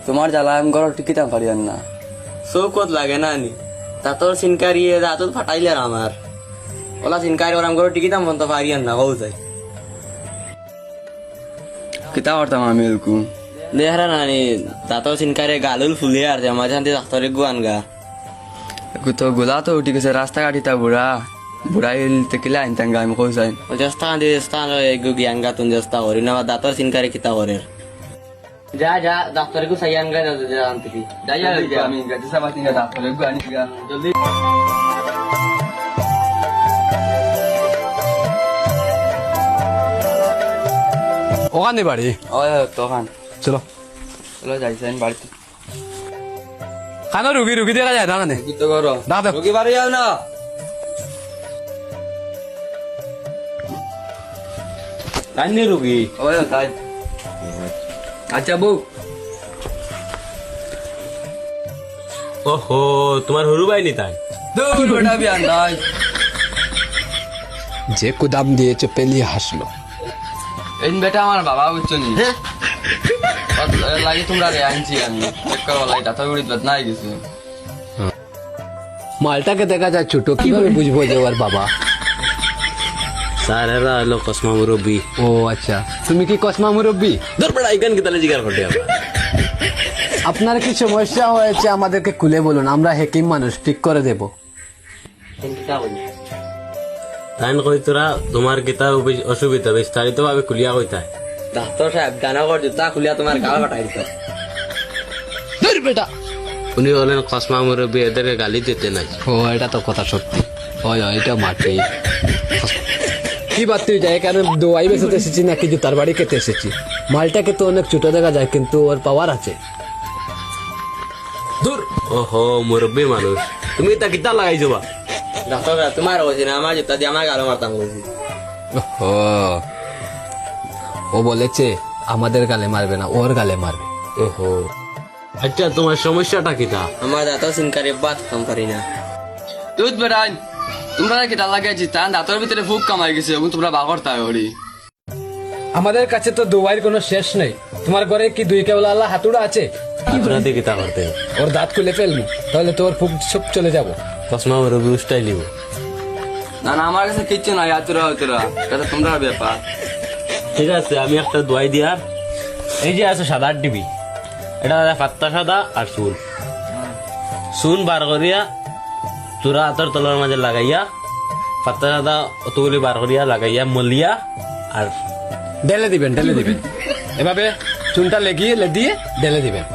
তোমার জ্বালা আমি ঘর টিকিতাম পারিয়ান না। চৌকত লাগে না নি তাতর চিনকারি রাতত ফাটাইলে আর আমার ওলা চিনকারি ওরাম করে টিকিতাম বন্ধ পারিয়ান না কৌ যাই কিতা করতাম আমি এরকম দেহারা নানি তাতর চিনকারি গালুল ফুলিয়ে আর মাঝে শান্তি ডাক্তারে গুয়ান গা তো গোলা তো উঠি গেছে রাস্তা কাটিতা বুড়া বুড়াই তেকিলে আনতাম গা আমি কই যাই চেষ্টা আনতে চেষ্টা জ্ঞান গা তুমি চেষ্টা করি না দাঁতর চিনকারি কিতা করে যা যা ডাক্তারে গু সাইয়ান গা আনতে যাই আমি গাড়ি সাবাতি গা ডাক্তারে গু আনি গা জলদি ওখানে বাড়ি ওই তখন চলো চলো যাইছেন বাড়িতে খানো রুগী রুগী দেখা যায় না কানে কি তো করো ডাক দাও। রোগী বাড়ি যাও না কান্নি রুগী ওই তাই আচ্ছা বউ ওহো তোমার হরু বাইনি তাই দূর বেটা বিয়ান তাই যে কুদাম দিয়েছে পেলি হাসলো এই বেটা আমার বাবা বুঝছো নি লাগে তোমরা রে আনছি আমি চেক করো লাই দাঁত উড়ি নাই গেছে মালটাকে দেখা যায় ছোট কিভাবে বুঝবো যে ওর বাবা? স্যার এরা হলো কসমা মুরব্বী ও আচ্ছা, তুমি কি কসমা মুরব্বী? ধর বেড়া ইকান কি তাহলে জিগার করতে হবে আপনার কি সমস্যা হয়েছে আমাদেরকে খুলে বলুন, আমরা হেকিম মানুষ ঠিক করে দেব। তাইন কই তোরা তোমার কিতা অসুবিধা বিস্তারিত ভাবে খুলিয়া কইতা ডাক্তার সাহেব জানা কর জুতা খুলিয়া তোমার গাল বাটাই দিত ধর বেটা। উনি হলেন কসমা মুরব্বী, এদেরকে গালি দিতে নাই। ও এটা তো কথা সত্যি। ওই এটা মাঠে কি বাদ তুই যায়, কারণ দোয়াই বেচতে এসেছি নাকি জুতার বাড়ি খেতে এসেছি? মালটাকে তো অনেক ছোট দেখা যায় কিন্তু ওর পাওয়ার আছে। দূর ওহো মুরব্বী মানুষ, তুমি তা কিতা লাগাই যাবা? ডাক্তার সাহেব তোমার হয়েছে না আমার জুতা দিয়ে আমার গাল মারতাম বলছি ও ও বলেছে আমাদের গালে মারবে না, ওর গালে মারবে। ওহো আচ্ছা, তোমার সমস্যাটা কিতা? আমার দাঁত সিনকারি বাদ কাম পারি না দুধ বেটাই তোমরা কিতা লাগাইছি তান দাঁতের ভিতরে ফুক কামাই গেছে এবং তোমরা বাগর তাই হরি আমাদের কাছে তো দোয়াইয়ের কোনো শেষ নেই। তোমার ঘরে কি দুই কেবলা আল্লাহ হাতুড়া আছে? আপনাদের কিতা করতে? ওর দাঁত খুলে ফেলবো, তাহলে তোর ফুক সব চলে যাব। কসমা মুরব্বী উস্টাই লিব। না না আমার কাছে কিচ্ছু নাই হাতুরা হাতুরা, এটা তোমরা ব্যাপার। ঠিক আছে, আমি একটা দোয়াই দিয়ার, এই যে আছে সাদা ডিবি, এটা পাত্তা সাদা আর চুন চুন বার করিয়া তোরা হাতের তলার মাঝে লাগাইয়া পাত্তা সাদা অতগুলি বার করিয়া লাগাইয়া মলিয়া আর ঢেলে দিবেন এভাবে চুনটা লেগিয়ে দিয়ে ঢেলে দিবেন।